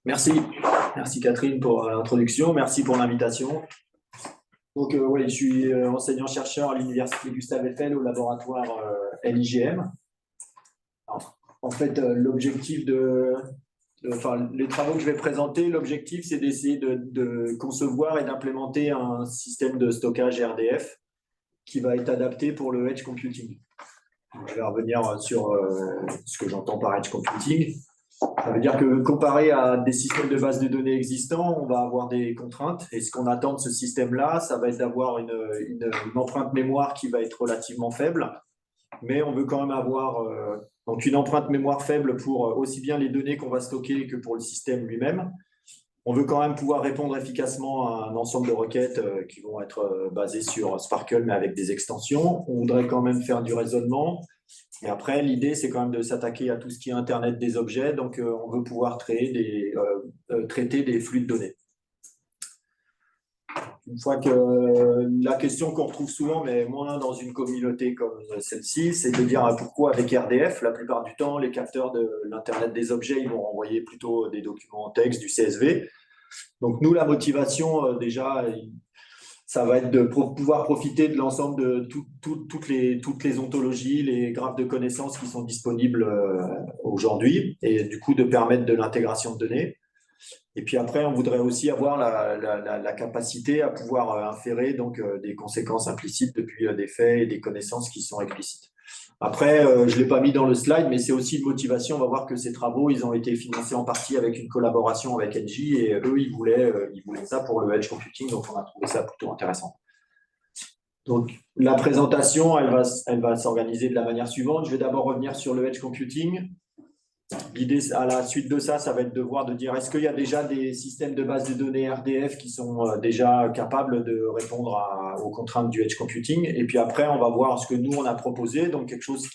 Merci. Merci Catherine pour l'introduction. Merci pour l'invitation. Donc, oui, je suis enseignant-chercheur à l'Université Gustave Eiffel au laboratoire LIGM. Alors, en fait, enfin, les travaux que je vais présenter, l'objectif, c'est d'essayer de concevoir et d'implémenter un système de stockage RDF qui va être adapté pour le edge computing. Je vais revenir sur ce que j'entends par edge computing. Ça veut dire que comparé à des systèmes de base de données existants, on va avoir des contraintes. Et ce qu'on attend de ce système-là, ça va être d'avoir une empreinte mémoire qui va être relativement faible. Mais on veut quand même avoir donc une empreinte mémoire faible pour aussi bien les données qu'on va stocker que pour le système lui-même. On veut quand même pouvoir répondre efficacement à un ensemble de requêtes qui vont être basées sur Sparkle, mais avec des extensions. On voudrait quand même faire du raisonnement. Et après, l'idée, c'est quand même de s'attaquer à tout ce qui est Internet des objets. Donc, on veut pouvoir traiter des flux de données. Une fois que la question qu'on retrouve souvent, mais moins dans une communauté comme celle-ci, c'est de dire pourquoi avec RDF, la plupart du temps, les capteurs de l'Internet des objets, ils vont renvoyer plutôt des documents en texte, du CSV. Donc, nous, la motivation, déjà, ça va être de pouvoir profiter de l'ensemble de toutes les ontologies, les graphes de connaissances qui sont disponibles aujourd'hui, et du coup de permettre de l'intégration de données. Et puis après, on voudrait aussi avoir la capacité à pouvoir inférer donc, des conséquences implicites depuis des faits et des connaissances qui sont explicites. Après, je ne l'ai pas mis dans le slide, mais c'est aussi une motivation. On va voir que ces travaux, ils ont été financés en partie avec une collaboration avec Engie et eux, ils voulaient ça pour le edge computing, donc on a trouvé ça plutôt intéressant. Donc, la présentation, elle va s'organiser de la manière suivante. Je vais d'abord revenir sur le edge computing. L'idée, à la suite de ça, ça va être de dire est-ce qu'il y a déjà des systèmes de base de données RDF qui sont déjà capables de répondre aux contraintes du edge computing. Et puis après, on va voir ce que nous, on a proposé, donc quelque chose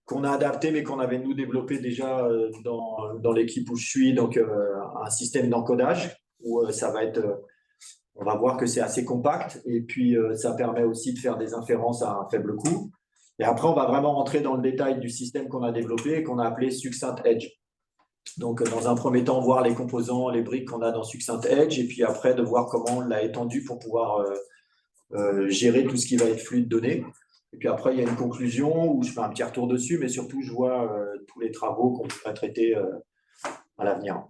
qu'on a adapté, mais qu'on avait nous développé déjà dans l'équipe où je suis, donc un système d'encodage où ça va être, on va voir que c'est assez compact et puis ça permet aussi de faire des inférences à un faible coût. Et après, on va vraiment rentrer dans le détail du système qu'on a développé et qu'on a appelé Succinct Edge. Donc, dans un premier temps, voir les composants, les briques qu'on a dans Succinct Edge, et puis après, de voir comment on l'a étendu pour pouvoir gérer tout ce qui va être flux de données. Et puis après, il y a une conclusion où je fais un petit retour dessus, mais surtout, je vois tous les travaux qu'on pourrait traiter à l'avenir.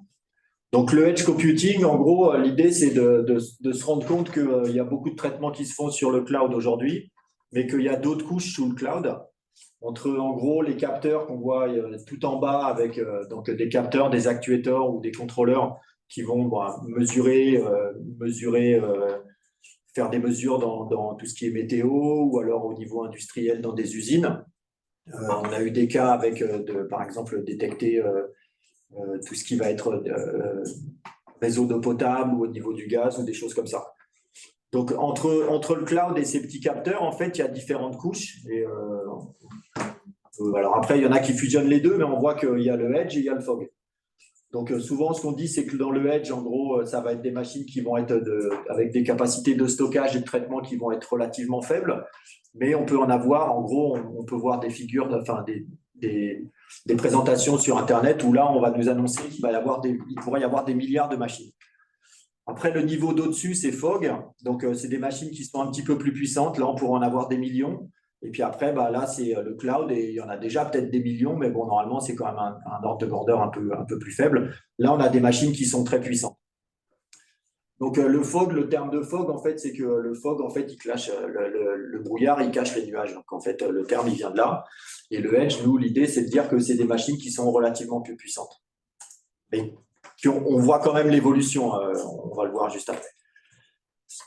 Donc, le edge computing, en gros, l'idée, c'est de se rendre compte qu'il y a beaucoup de traitements qui se font sur le cloud aujourd'hui, mais qu'il y a d'autres couches sous le cloud. Entre, en gros, les capteurs qu'on voit tout en bas avec donc des capteurs, des actuateurs ou des contrôleurs qui vont faire des mesures dans tout ce qui est météo ou alors au niveau industriel dans des usines. On a eu des cas avec, par exemple, détecter tout ce qui va être réseau d'eau potable ou au niveau du gaz ou des choses comme ça. Donc, entre le cloud et ces petits capteurs, en fait, il y a différentes couches. Et, alors après, il y en a qui fusionnent les deux, mais on voit qu'il y a le edge et il y a le fog. Donc, souvent, ce qu'on dit, c'est que dans le edge, en gros, ça va être des machines qui vont être avec des capacités de stockage et de traitement qui vont être relativement faibles. Mais on peut en avoir, en gros, on peut voir des figures, enfin, des présentations sur Internet où là, on va nous annoncer qu'il pourrait y avoir des milliards de machines. Après, le niveau d'au-dessus, c'est fog. Donc, c'est des machines qui sont un petit peu plus puissantes. Là, on pourrait en avoir des millions. Et puis après, là, c'est le cloud et il y en a déjà peut-être des millions, mais bon, normalement, c'est quand même un ordre de grandeur un peu plus faible. Là, on a des machines qui sont très puissantes. Donc, le fog, le terme de fog, en fait, c'est que le fog, en fait, il cache le brouillard, il cache les nuages. Donc, en fait, le terme, il vient de là. Et le edge, nous, l'idée, c'est de dire que c'est des machines qui sont relativement plus puissantes. Mais on voit quand même l'évolution, on va le voir juste après.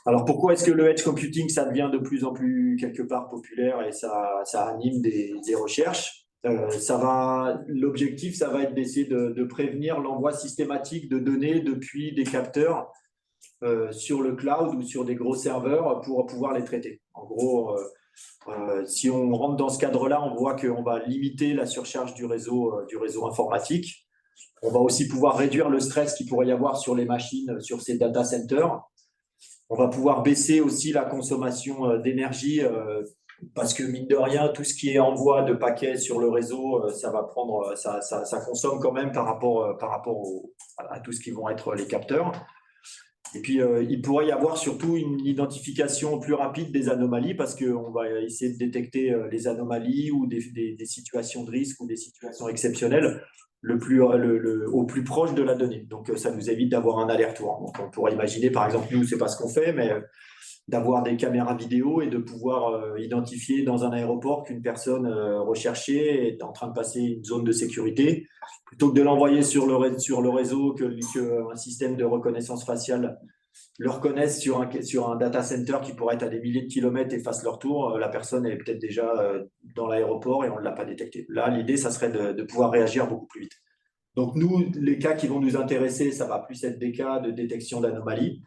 Alors pourquoi est-ce que le edge computing, ça devient de plus en plus quelque part populaire et ça anime des recherches? L'objectif, ça va être d'essayer de prévenir l'envoi systématique de données depuis des capteurs sur le cloud ou sur des gros serveurs pour pouvoir les traiter. En gros, si on rentre dans ce cadre-là, on voit qu'on va limiter la surcharge du réseau informatique. On va aussi pouvoir réduire le stress qu'il pourrait y avoir sur les machines, sur ces data centers. On va pouvoir baisser aussi la consommation d'énergie parce que mine de rien, tout ce qui est envoi de paquets sur le réseau, ça va prendre, ça consomme quand même par rapport à tout ce qui vont être les capteurs. Et puis, il pourrait y avoir surtout une identification plus rapide des anomalies parce qu'on va essayer de détecter les anomalies ou des situations de risque ou des situations exceptionnelles au plus proche de la donnée. Donc, ça nous évite d'avoir un aller-retour. Donc, on pourrait imaginer, par exemple, nous, c'est pas ce qu'on fait, mais d'avoir des caméras vidéo et de pouvoir identifier dans un aéroport qu'une personne recherchée est en train de passer une zone de sécurité, plutôt que de l'envoyer sur le réseau, qu'un système de reconnaissance faciale le reconnaisse sur un data center qui pourrait être à des milliers de kilomètres et fasse leur tour. La personne est peut-être déjà dans l'aéroport et on ne l'a pas détecté. Là, l'idée, ça serait de pouvoir réagir beaucoup plus vite. Donc, nous, les cas qui vont nous intéresser, ça va plus être des cas de détection d'anomalies.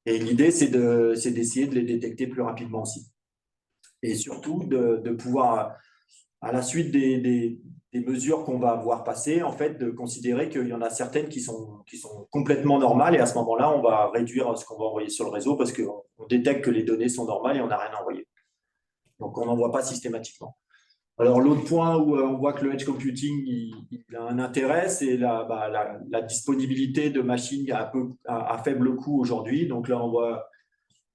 Et l'idée, c'est d'essayer de les détecter plus rapidement aussi. Et surtout, de pouvoir, à la suite des mesures qu'on va avoir passées, en fait, de considérer qu'il y en a certaines qui sont complètement normales. Et à ce moment-là, on va réduire ce qu'on va envoyer sur le réseau parce qu'on détecte que les données sont normales et on n'a rien à envoyer. Donc, on n'envoie pas systématiquement. Alors, l'autre point où on voit que le edge computing il a un intérêt, c'est la disponibilité de machines à faible coût aujourd'hui. Donc là, on voit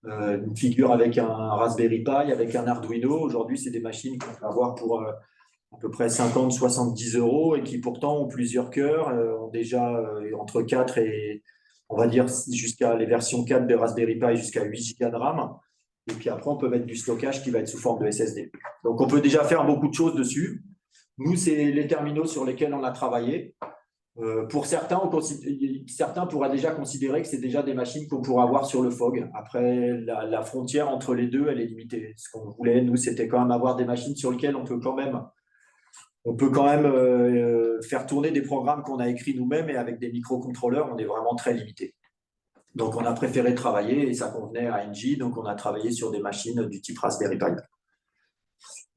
une figure avec un Raspberry Pi, avec un Arduino. Aujourd'hui, c'est des machines qu'on peut avoir pour à peu près 50-70 euros et qui pourtant ont plusieurs cœurs, ont déjà entre 4 et, on va dire, jusqu'à les versions 4 de Raspberry Pi, jusqu'à 8 Go de RAM. Et puis après, on peut mettre du stockage qui va être sous forme de SSD. Donc, on peut déjà faire beaucoup de choses dessus. Nous, c'est les terminaux sur lesquels on a travaillé. Pour certains, certains pourraient déjà considérer que c'est déjà des machines qu'on pourrait avoir sur le FOG. Après, la frontière entre les deux, elle est limitée. Ce qu'on voulait, nous, c'était quand même avoir des machines sur lesquelles on peut quand même faire tourner des programmes qu'on a écrits nous-mêmes et avec des microcontrôleurs, on est vraiment très limité. Donc, on a préféré travailler et ça convenait à Engie. Donc, on a travaillé sur des machines du type Raspberry Pi.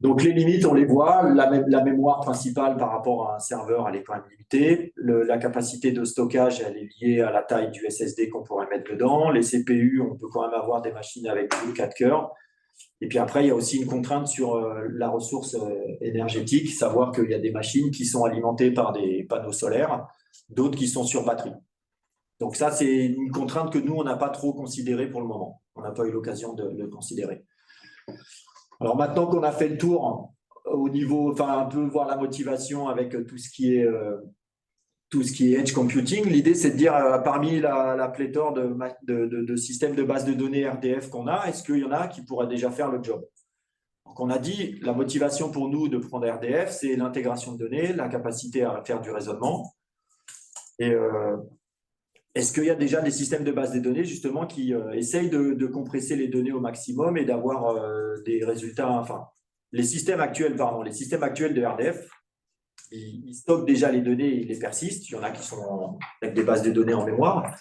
Donc, les limites, on les voit. La mémoire principale par rapport à un serveur, elle est quand même limitée. La capacité de stockage, elle est liée à la taille du SSD qu'on pourrait mettre dedans. Les CPU, on peut quand même avoir des machines avec 2 ou 4 cœurs. Et puis après, il y a aussi une contrainte sur la ressource énergétique, savoir qu'il y a des machines qui sont alimentées par des panneaux solaires, d'autres qui sont sur batterie. Donc ça, c'est une contrainte que nous, on n'a pas trop considérée pour le moment. On n'a pas eu l'occasion de le considérer. Alors maintenant qu'on a fait le tour au niveau, enfin un peu voir la motivation avec tout ce qui est edge computing, l'idée c'est de dire parmi la pléthore de systèmes de base de données RDF qu'on a, est-ce qu'il y en a qui pourraient déjà faire le job? Donc on a dit la motivation pour nous de prendre RDF, c'est l'intégration de données, la capacité à faire du raisonnement. Et est-ce qu'il y a déjà des systèmes de base de données justement qui essayent de compresser les données au maximum et d'avoir des résultats, enfin, les systèmes actuels de RDF, ils stockent déjà les données, ils les persistent. Il y en a qui sont avec des bases de données en mémoire.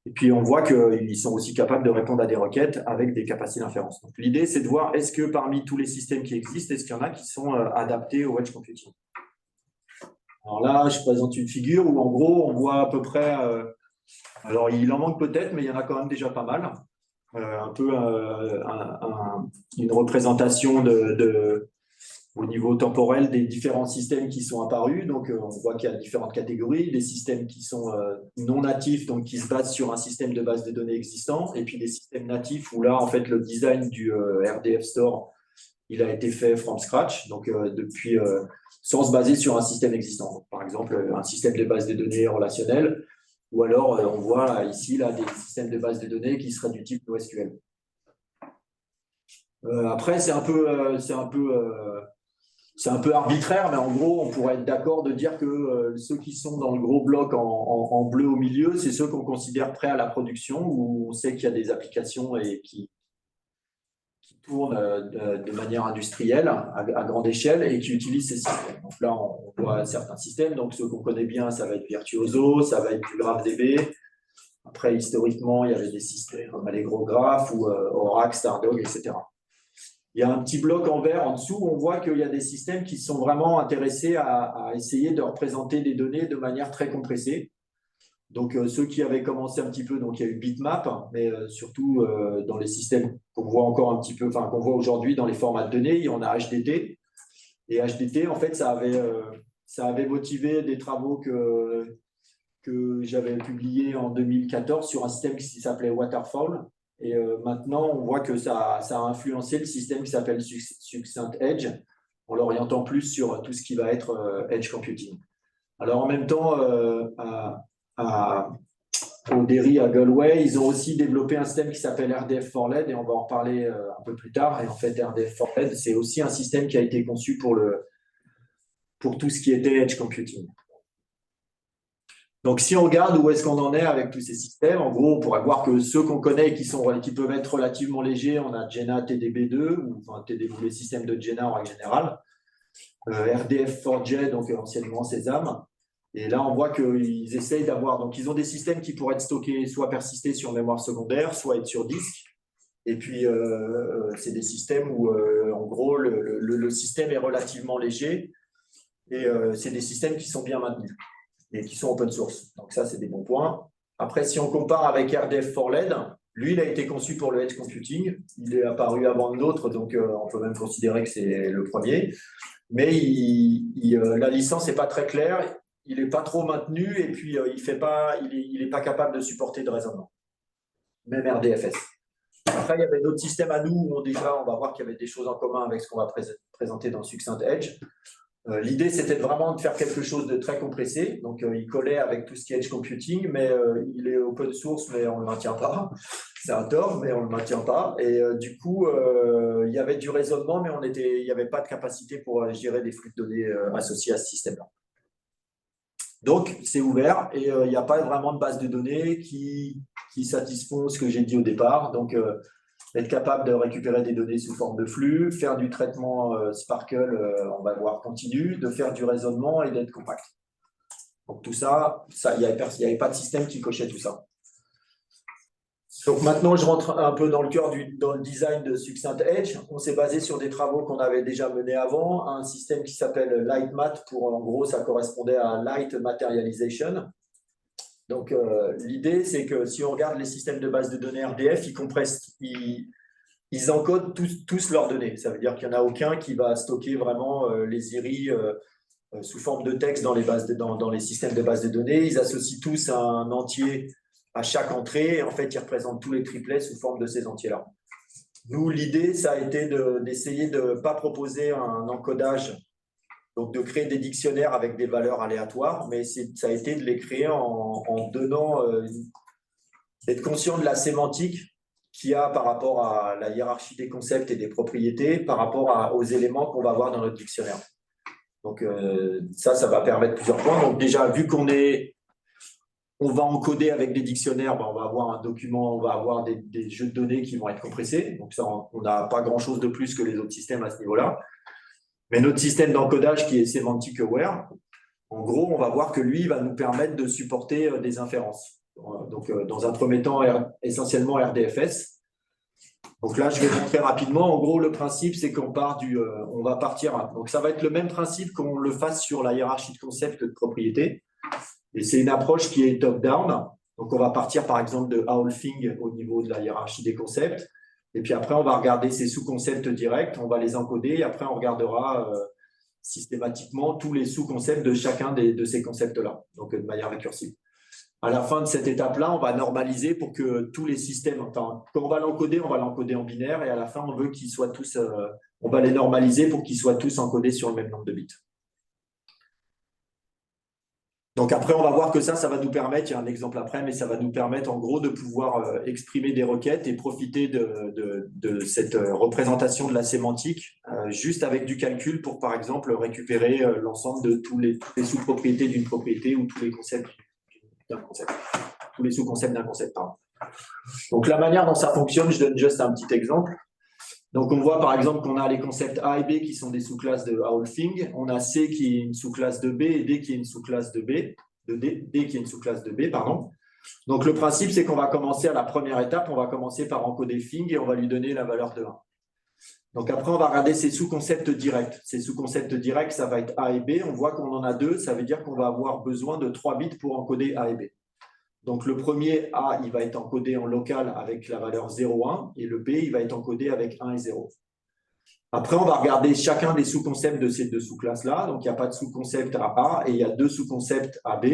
Et puis, on voit qu'ils sont aussi capables de répondre à des requêtes avec des capacités d'inférence. Donc, l'idée, c'est de voir est-ce que parmi tous les systèmes qui existent, est-ce qu'il y en a qui sont adaptés au edge computing. Alors là, je présente une figure où, en gros, on voit à peu près… alors, il en manque peut-être, mais il y en a quand même déjà pas mal. Un peu une représentation au niveau temporel des différents systèmes qui sont apparus. Donc, on voit qu'il y a différentes catégories. Des systèmes qui sont non natifs, donc qui se basent sur un système de base de données existant, et puis des systèmes natifs où là, en fait, le design du RDF Store, il a été fait from scratch, donc depuis sans se baser sur un système existant. Donc, par exemple, un système de base de données relationnel, ou alors on voit ici là, des systèmes de base de données qui seraient du type NoSQL. Après, c'est un peu arbitraire, mais en gros, on pourrait être d'accord de dire que ceux qui sont dans le gros bloc en bleu au milieu, c'est ceux qu'on considère prêts à la production, où on sait qu'il y a des applications et qui tournent de manière industrielle, à grande échelle, et qui utilisent ces systèmes. Donc là, on voit certains systèmes. Donc ceux qu'on connaît bien, ça va être Virtuoso, ça va être du GraphDB. Après, historiquement, il y avait des systèmes comme Allegro Graph ou Oracle, Stardog, etc. Il y a un petit bloc en vert en dessous où on voit qu'il y a des systèmes qui sont vraiment intéressés à essayer de représenter des données de manière très compressée. Donc, ceux qui avaient commencé un petit peu, donc il y a eu Bitmap, mais surtout dans les systèmes qu'on voit encore un petit peu, enfin qu'on voit aujourd'hui dans les formats de données, il y en a HDT. Et HDT, en fait, ça avait motivé des travaux que j'avais publiés en 2014 sur un système qui s'appelait Waterfall. Et maintenant, on voit que ça a influencé le système qui s'appelle Succinct Edge, en l'orientant plus sur tout ce qui va être Edge Computing. Alors, en même temps, au Derry à Galway, ils ont aussi développé un système qui s'appelle RDF for LED, et on va en reparler un peu plus tard. Et en fait, RDF for LED, c'est aussi un système qui a été conçu pour tout ce qui était Edge Computing. Donc, si on regarde où est-ce qu'on en est avec tous ces systèmes, en gros, on pourrait voir que ceux qu'on connaît qui peuvent être relativement légers, on a Jena TDB2, ou enfin, les systèmes de Jena en règle générale, RDF4J, donc anciennement Sésame. Et là, on voit qu'ils essayent d'avoir. Donc, ils ont des systèmes qui pourraient être stockés, soit persister sur mémoire secondaire, soit être sur disque. Et puis, c'est des systèmes où, en gros, le système est relativement léger. Et c'est des systèmes qui sont bien maintenus et qui sont open source. Donc ça, c'est des bons points. Après, si on compare avec RDF for LED, lui, il a été conçu pour le edge computing. Il est apparu avant d'autres, donc on peut même considérer que c'est le premier. Mais la licence n'est pas très claire, il n'est pas trop maintenu et puis il n'est pas capable de supporter de raisonnement, même RDFS. Après, il y avait d'autres systèmes à nous où on va voir qu'il y avait des choses en commun avec ce qu'on va présenter dans Succinct Edge. L'idée, c'était vraiment de faire quelque chose de très compressé. Donc, il collait avec tout ce qui est edge computing, mais il est open source, mais on ne le maintient pas. C'est un tort, mais on ne le maintient pas. Et du coup, il y avait du raisonnement, mais il n'y avait pas de capacité pour gérer des flux de données associés à ce système-là. Donc, c'est ouvert et il n'y a pas vraiment de base de données qui satisfont ce que j'ai dit au départ. Donc, être capable de récupérer des données sous forme de flux, faire du traitement Sparkle, on va voir continu, de faire du raisonnement et d'être compact. Donc tout ça, il n'y avait pas de système qui cochait tout ça. Donc maintenant, je rentre un peu dans le cœur dans le design de Succinct Edge. On s'est basé sur des travaux qu'on avait déjà menés avant, un système qui s'appelle LightMat, en gros, ça correspondait à Light Materialization. Donc, l'idée, c'est que si on regarde les systèmes de base de données RDF, ils encodent tous leurs données. Ça veut dire qu'il n'y en a aucun qui va stocker vraiment les IRI sous forme de texte dans les systèmes de base de données. Ils associent tous un entier à chaque entrée. En fait, ils représentent tous les triplets sous forme de ces entiers-là. Nous, l'idée, ça a été d'essayer de ne pas proposer un encodage, donc de créer des dictionnaires avec des valeurs aléatoires, mais ça a été de les créer en donnant, d'être conscient de la sémantique qu'il y a par rapport à la hiérarchie des concepts et des propriétés, par rapport aux éléments qu'on va voir dans notre dictionnaire. Donc ça va permettre plusieurs points. Donc déjà, vu qu'on va encoder avec des dictionnaires, on va avoir un document, on va avoir des jeux de données qui vont être compressés. Donc ça, on n'a pas grand-chose de plus que les autres systèmes à ce niveau-là. Mais notre système d'encodage qui est Semantic Aware, en gros, on va voir que lui va nous permettre de supporter des inférences. Donc, dans un premier temps, essentiellement RDFS. Donc là, je vais montrer rapidement. En gros, le principe, c'est qu'on va partir. Donc, ça va être le même principe qu'on le fasse sur la hiérarchie de concepts de propriétés. Et c'est une approche qui est top-down. Donc, on va partir, par exemple, de all thing au niveau de la hiérarchie des concepts. Et puis après, on va regarder ces sous-concepts directs, on va les encoder et après, on regardera systématiquement tous les sous-concepts de chacun de ces concepts-là, donc de manière récursive. À la fin de cette étape-là, on va normaliser pour que tous les systèmes, enfin, quand on va l'encoder en binaire et à la fin, on veut qu'ils soient tous, on va les normaliser pour qu'ils soient tous encodés sur le même nombre de bits. Donc après, on va voir que ça va nous permettre, il y a un exemple après, mais ça va nous permettre en gros de pouvoir exprimer des requêtes et profiter de cette représentation de la sémantique juste avec du calcul pour, par exemple, récupérer l'ensemble de tous les sous-propriétés d'une propriété ou tous les concepts d'un concept, tous les sous-concepts d'un concept. Pardon. Donc la manière dont ça fonctionne, je donne juste un petit exemple. Donc, on voit par exemple qu'on a les concepts A et B qui sont des sous-classes de all thing. On a C qui est une sous-classe de B et D qui est une sous-classe de B. D qui est une sous-classe de B, pardon. Donc, le principe, c'est qu'on va commencer à la première étape. On va commencer par encoder thing et on va lui donner la valeur de 1. Donc, après, on va regarder ces sous-concepts directs. Ces sous-concepts directs, ça va être A et B. On voit qu'on en a 2. Ça veut dire qu'on va avoir besoin de 3 bits pour encoder A et B. Donc, le premier A, il va être encodé en local avec la valeur 0, 1, et le B, il va être encodé avec 1 et 0. Après, on va regarder chacun des sous-concepts de ces deux sous-classes-là. Donc, il n'y a pas de sous-concept à A et il y a deux sous-concepts à B.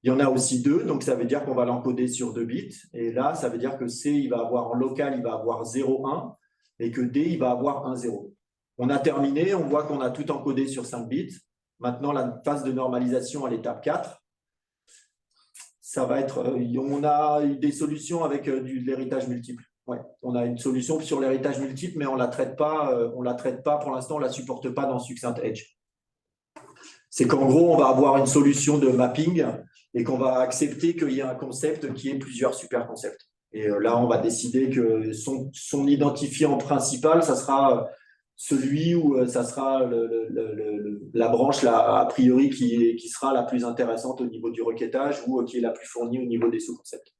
Il y en a aussi deux, donc ça veut dire qu'on va l'encoder sur 2 bits. Et là, ça veut dire que C, il va avoir en local, il va avoir 0, 1, et que D, il va avoir 1, 0. On a terminé, on voit qu'on a tout encodé sur 5 bits. Maintenant, la phase de normalisation à l'étape 4, ça va être, on a des solutions avec de l'héritage multiple. Ouais, on a une solution sur l'héritage multiple, mais on la traite pas pour l'instant, on la supporte pas dans Succinct Edge. C'est qu'en gros, on va avoir une solution de mapping et qu'on va accepter qu'il y ait un concept qui ait plusieurs super concepts. Et là, on va décider que son identifiant principal, ça sera celui où ça sera la branche a priori qui sera la plus intéressante au niveau du requêtage ou qui est la plus fournie au niveau des sous-concepts.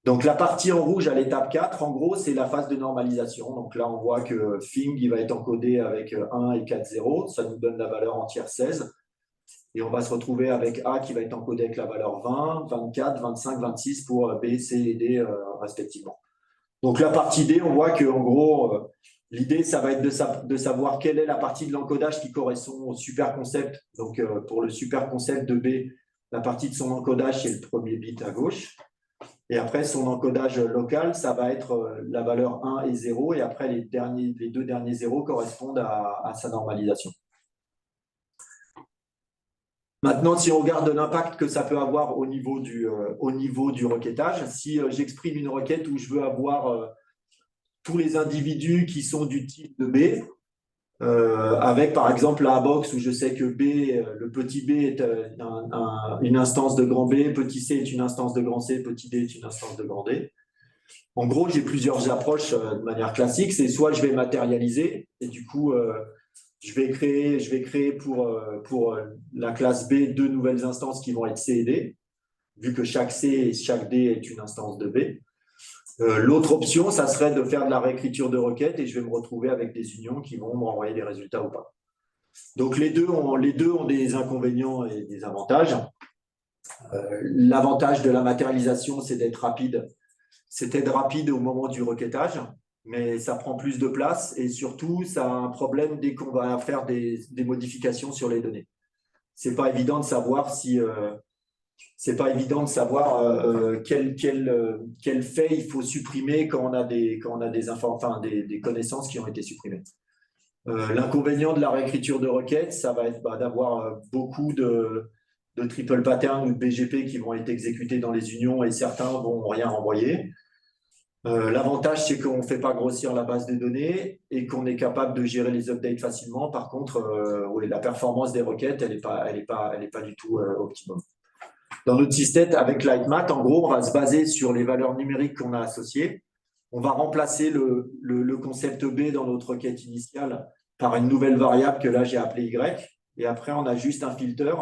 Donc, la partie en rouge à l'étape 4, en gros, c'est la phase de normalisation. Donc là, on voit que Fing, il va être encodé avec 1 et 4, 0. Ça nous donne la valeur entière 16. Et on va se retrouver avec A qui va être encodé avec la valeur 20, 24, 25, 26 pour B, C et D respectivement. Donc la partie D, on voit qu'en gros, l'idée, ça va être de savoir quelle est la partie de l'encodage qui correspond au super concept. Donc pour le super concept de B, la partie de son encodage, c'est le premier bit à gauche. Et après, son encodage local, ça va être la valeur 1 et 0. Et après, les deux derniers zéros correspondent à sa normalisation. Maintenant, si on regarde l'impact que ça peut avoir au niveau du requêtage, si j'exprime une requête où je veux avoir tous les individus qui sont du type de B, avec par exemple la box où je sais que B, le petit B est une instance de grand B, petit C est une instance de grand C, petit D est une instance de grand D. En gros, j'ai plusieurs approches de manière classique. C'est soit je vais matérialiser et du coup, je vais créer pour la classe B deux nouvelles instances qui vont être C et D, vu que chaque C et chaque D est une instance de B. L'autre option, ça serait de faire de la réécriture de requête et je vais me retrouver avec des unions qui vont me renvoyer des résultats ou pas. Donc les deux ont des inconvénients et des avantages. L'avantage de la matérialisation, c'est d'être rapide. C'est être rapide au moment du requêtage, mais ça prend plus de place et surtout, ça a un problème dès qu'on va faire des modifications sur les données. C'est pas évident de savoir si quel fait il faut supprimer quand on a des connaissances qui ont été supprimées. L'inconvénient de la réécriture de requête, ça va être d'avoir beaucoup de triple pattern ou de BGP qui vont être exécutés dans les unions et certains vont rien renvoyer. L'avantage, c'est qu'on ne fait pas grossir la base de données et qu'on est capable de gérer les updates facilement. Par contre, la performance des requêtes, elle n'est pas du tout optimum. Dans notre système, avec Lightmat, en gros, on va se baser sur les valeurs numériques qu'on a associées. On va remplacer le concept B dans notre requête initiale par une nouvelle variable que là, j'ai appelée Y. Et après, on a juste un filter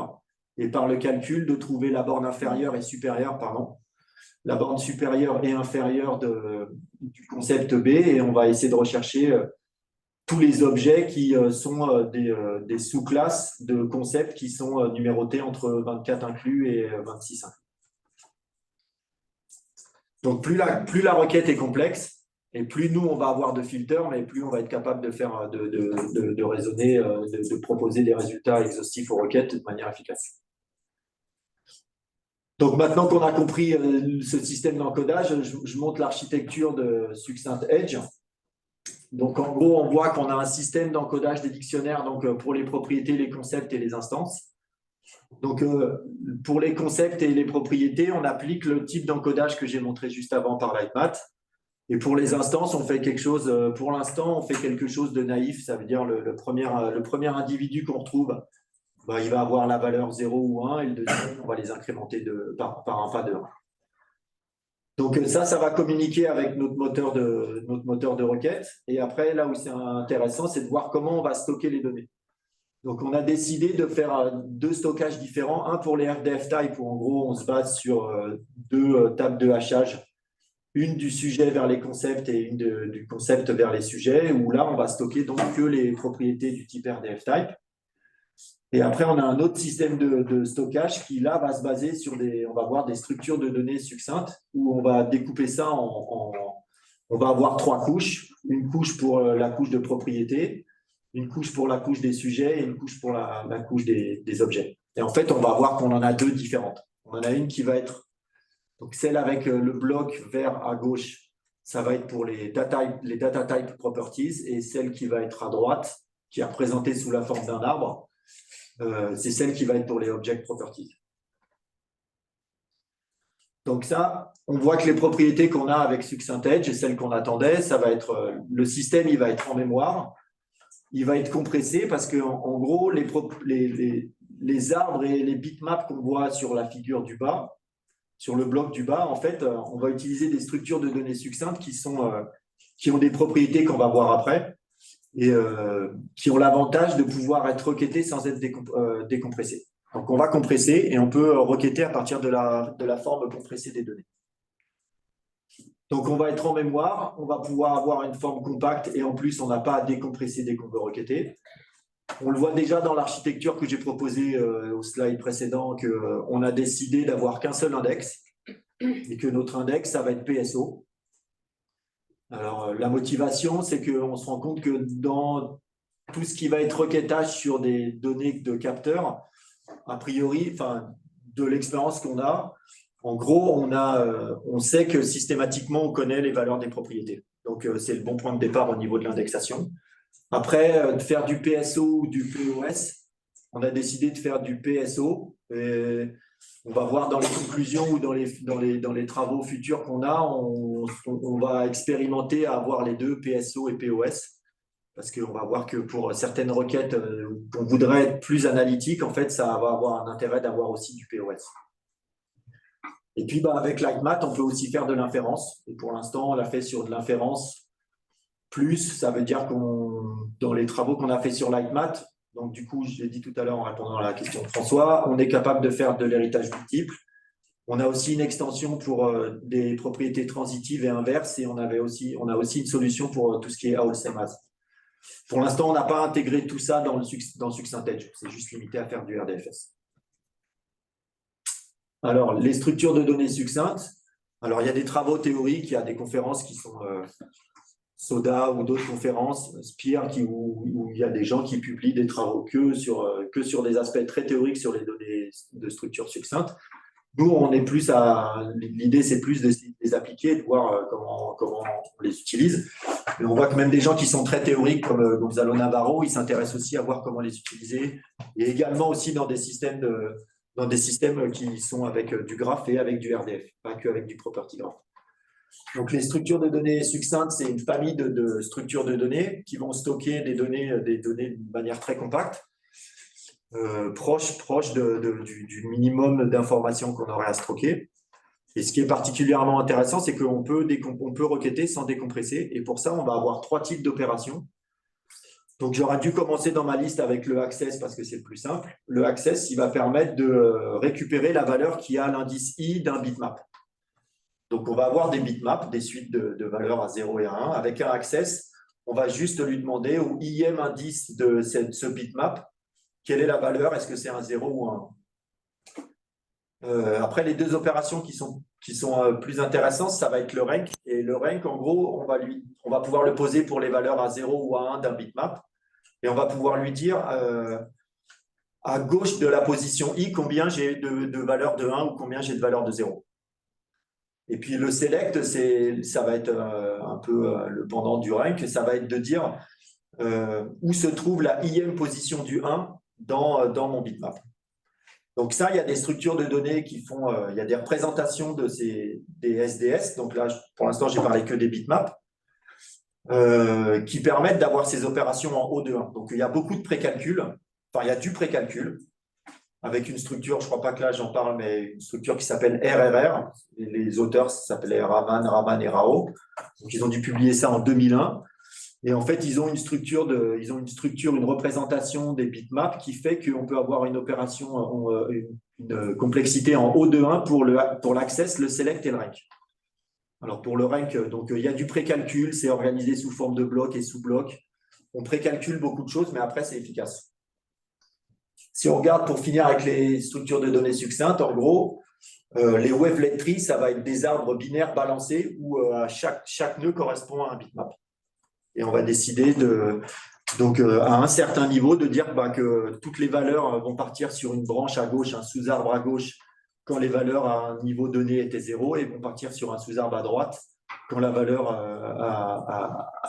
et par le calcul de trouver la borne inférieure et supérieure, la borne supérieure et inférieure du concept B et on va essayer de rechercher tous les objets qui sont des sous-classes de concepts qui sont numérotés entre 24 inclus et 26 inclus. Donc, plus la requête est complexe et plus nous, on va avoir de filters, mais plus on va être capable de faire de raisonner, de proposer des résultats exhaustifs aux requêtes de manière efficace. Donc, maintenant qu'on a compris ce système d'encodage, je montre l'architecture de Succinct Edge. Donc, en gros, on voit qu'on a un système d'encodage des dictionnaires pour les propriétés, les concepts et les instances. Donc, pour les concepts et les propriétés, on applique le type d'encodage que j'ai montré juste avant par Lightmat. Et pour les instances, on fait quelque chose, pour l'instant, on fait quelque chose de naïf. Ça veut dire le premier individu qu'on retrouve, il va avoir la valeur 0 ou 1, et le deuxième, on va les incrémenter par un pas de 1. Donc ça va communiquer avec notre moteur de requête. Et après, là où c'est intéressant, c'est de voir comment on va stocker les données. Donc on a décidé de faire deux stockages différents. Un pour les RDF type, où en gros, on se base sur deux tables de hachage. Une du sujet vers les concepts et une du concept vers les sujets, où là, on va stocker donc que les propriétés du type RDF type. Et après, on a un autre système de stockage qui, là, va se baser sur on va avoir des structures de données succinctes où on va découper ça on va avoir 3 couches. Une couche pour la couche de propriété, une couche pour la couche des sujets et une couche pour la couche des objets. Et en fait, on va voir qu'on en a 2 différentes. On en a une qui va être, donc celle avec le bloc vert à gauche, ça va être pour les data type properties, et celle qui va être à droite, qui est représentée sous la forme d'un arbre, c'est celle qui va être pour les object properties. Donc ça, on voit que les propriétés qu'on a avec Succinct Edge et celles qu'on attendait, ça va être le système, il va être en mémoire, il va être compressé parce que en gros, les arbres et les bitmaps qu'on voit sur la figure du bas, sur le bloc du bas, en fait, on va utiliser des structures de données succinctes qui ont des propriétés qu'on va voir après et qui ont l'avantage de pouvoir être requêtées sans être décompressées. Donc, on va compresser et on peut requêter à partir de la forme compressée des données. Donc, on va être en mémoire, on va pouvoir avoir une forme compacte et en plus, on n'a pas à décompresser dès qu'on veut requêter. On le voit déjà dans l'architecture que j'ai proposée au slide précédent, qu'on a décidé d'avoir qu'un seul index et que notre index, ça va être PSO. Alors, la motivation, c'est qu'on se rend compte que dans tout ce qui va être requêtage sur des données de capteurs, a priori, enfin, de l'expérience qu'on a, en gros, on sait que systématiquement, on connaît les valeurs des propriétés. Donc, c'est le bon point de départ au niveau de l'indexation. Après, de faire du PSO ou du POS, on a décidé de faire du PSO. Et on va voir dans les conclusions ou dans les travaux futurs qu'on a, on va expérimenter à avoir les deux, PSO et POS. Parce qu'on va voir que pour certaines requêtes qu'on voudrait être plus analytique, en fait, ça va avoir un intérêt d'avoir aussi du POS. Et puis, avec Lightmath, on peut aussi faire de l'inférence. Et pour l'instant, on l'a fait sur de l'inférence plus. Ça veut dire dans les travaux qu'on a fait sur Lightmath, donc du coup, je l'ai dit tout à l'heure en répondant à la question de François, on est capable de faire de l'héritage multiple. On a aussi une extension pour des propriétés transitives et inverses. Et on a aussi une solution pour tout ce qui est AllSemas. Pour l'instant, on n'a pas intégré tout ça dans Succinct Edge. C'est juste limité à faire du RDFS. Alors, les structures de données succinctes. Alors, il y a des travaux théoriques, il y a des conférences qui sont SODA ou d'autres conférences, SPIR, où il y a des gens qui publient des travaux que sur des aspects très théoriques sur les données de structures succinctes. Nous, on est plus l'idée, c'est plus de les appliquer, de voir comment on les utilise. Mais on voit que même des gens qui sont très théoriques, comme Gonzalo Navarro, ils s'intéressent aussi à voir comment les utiliser. Et également aussi dans des systèmes qui sont avec du graph et avec du RDF, pas qu'avec du property graph. Donc, les structures de données succinctes, c'est une famille de structures de données qui vont stocker des données de manière très compacte. Proche du minimum d'informations qu'on aurait à stocker. Et ce qui est particulièrement intéressant, c'est qu'on peut requêter sans décompresser. Et pour ça, on va avoir 3 types d'opérations. Donc, j'aurais dû commencer dans ma liste avec le access parce que c'est le plus simple. Le access, il va permettre de récupérer la valeur qui a l'indice i d'un bitmap. Donc, on va avoir des bitmaps, des suites de valeurs à 0 et à 1. Avec un access, on va juste lui demander au ième indice de ce bitmap, quelle est la valeur? Est-ce que c'est un 0 ou un 1? Après, les 2 opérations qui sont plus intéressantes, ça va être le rank. Et le rank, en gros, on va pouvoir le poser pour les valeurs à 0 ou à 1 d'un bitmap. Et on va pouvoir lui dire à gauche de la position i combien j'ai de valeurs de 1 ou combien j'ai de valeurs de 0. Et puis le select, ça va être un peu le pendant du rank. Ça va être de dire où se trouve la ième position du 1 dans mon bitmap. Donc ça, il y a des structures de données qui font, il y a des représentations des SDS. Donc là, pour l'instant, j'ai parlé que des bitmaps, qui permettent d'avoir ces opérations en O de 1. Donc il y a beaucoup de précalcul. Enfin, il y a du précalcul avec une structure, je ne crois pas que là j'en parle, mais une structure qui s'appelle RRR. Et les auteurs s'appelaient Raman et Rao. Donc ils ont dû publier ça en 2001. Et en fait, ils ont une structure, une représentation des bitmaps qui fait qu'on peut avoir une opération, une complexité en O de 1 pour l'access, le select et le rank. Alors pour le rank, donc il y a du précalcul, c'est organisé sous forme de blocs et sous-blocs. On précalcule beaucoup de choses, mais après, c'est efficace. Si on regarde pour finir avec les structures de données succinctes, en gros, les wavelet trees, ça va être des arbres binaires balancés où chaque nœud correspond à un bitmap. Et on va décider donc à un certain niveau de dire que toutes les valeurs vont partir sur une branche à gauche, un sous-arbre à gauche, quand les valeurs à un niveau donné étaient 0, et vont partir sur un sous-arbre à droite quand la valeur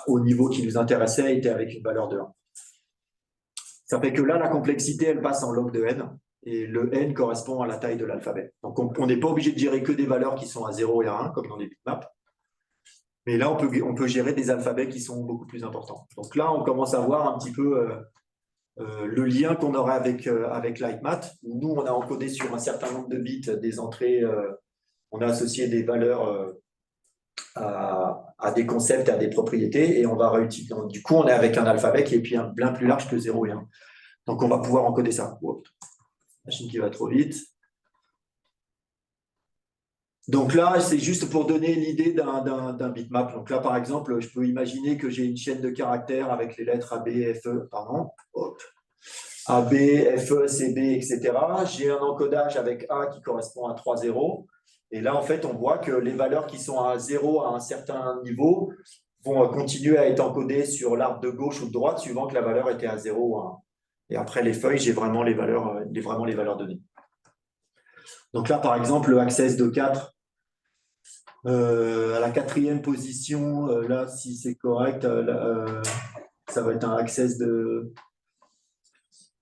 au niveau qui nous intéressait était avec une valeur de 1. Ça fait que là, la complexité, elle passe en log de n, et le n correspond à la taille de l'alphabet. Donc, on n'est pas obligé de gérer que des valeurs qui sont à 0 et à 1, comme dans les bitmaps. Mais là, on peut gérer des alphabets qui sont beaucoup plus importants. Donc là, on commence à voir un petit peu le lien qu'on aurait avec Lightmath. Nous, on a encodé sur un certain nombre de bits des entrées, on a associé des valeurs à des concepts, à des propriétés, et on va réutiliser. Du coup, on est avec un alphabet qui est bien plus large que 0 et 1. Donc, on va pouvoir encoder ça. Oups. Machine qui va trop vite. Donc là, c'est juste pour donner l'idée d'un bitmap. Donc là, par exemple, je peux imaginer que j'ai une chaîne de caractères avec les lettres A, B, F, E, pardon. Hop. A, B, F, E, C, B, etc. J'ai un encodage avec A qui correspond à 3 zéros. Et là, en fait, on voit que les valeurs qui sont à 0 à un certain niveau vont continuer à être encodées sur l'arbre de gauche ou de droite, suivant que la valeur était à 0 ou à 1. Et après les feuilles, j'ai vraiment les valeurs données. Donc là, par exemple, le access de 4 à la 4e position, là, si c'est correct, ça va être un access de...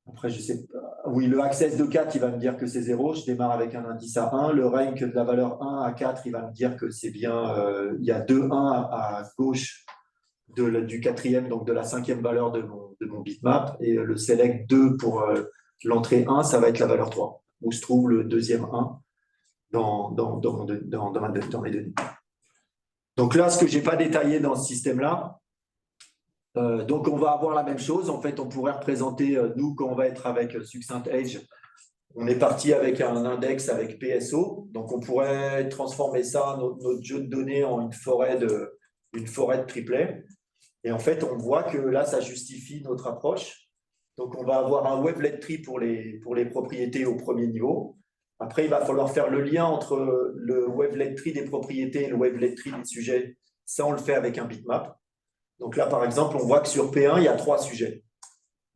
Après, je sais pas. Oui, le access de 4, il va me dire que c'est 0. Je démarre avec un indice à 1. Le rank de la valeur 1 à 4, il va me dire que c'est bien... il y a 2 1 à gauche du 4e, donc de la 5e valeur de mon bitmap. Et le select 2 pour l'entrée 1, ça va être la valeur 3, où se trouve le deuxième 1 dans mes données. Donc là, ce que je n'ai pas détaillé dans ce système-là, donc on va avoir la même chose. En fait, on pourrait représenter, nous, quand on va être avec Succinct Edge, on est parti avec un index avec PSO. Donc on pourrait transformer ça, notre jeu de données, en une forêt de triplets. Et en fait, on voit que là, ça justifie notre approche. Donc on va avoir un wavelet tree pour les propriétés au premier niveau. Après, il va falloir faire le lien entre le wavelet tree des propriétés et le wavelet tree des sujets. Ça, on le fait avec un bitmap. Donc là, par exemple, on voit que sur P1, il y a 3 sujets.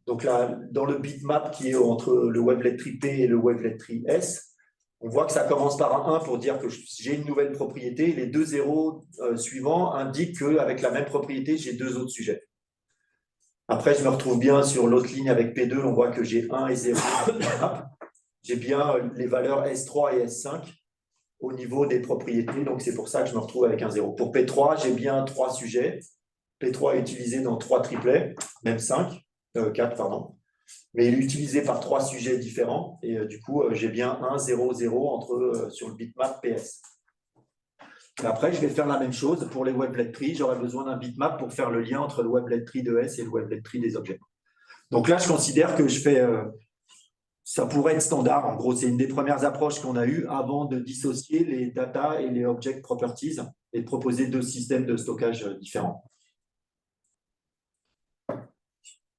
Donc là, dans le bitmap qui est entre le wavelet tree P et le wavelet tree S, on voit que ça commence par un 1 pour dire que j'ai une nouvelle propriété. Les 2 zéros suivants indiquent qu'avec la même propriété, j'ai 2 autres sujets. Après, je me retrouve bien sur l'autre ligne avec P2, on voit que j'ai 1 et 0. J'ai bien les valeurs S3 et S5 au niveau des propriétés, donc c'est pour ça que je me retrouve avec un 0. Pour P3, j'ai bien 3 sujets. P3 est utilisé dans 3 triplets, même 4, pardon. Mais il est utilisé par 3 sujets différents, et du coup, j'ai bien 1, 0, 0 sur le bitmap PS. Et après, je vais faire la même chose pour les wavelet trees. J'aurai besoin d'un bitmap pour faire le lien entre le wavelet tree de S et le wavelet tree des objets. Donc là, je considère que je fais... ça pourrait être standard. En gros, c'est une des premières approches qu'on a eues avant de dissocier les data et les object properties et de proposer 2 systèmes de stockage différents.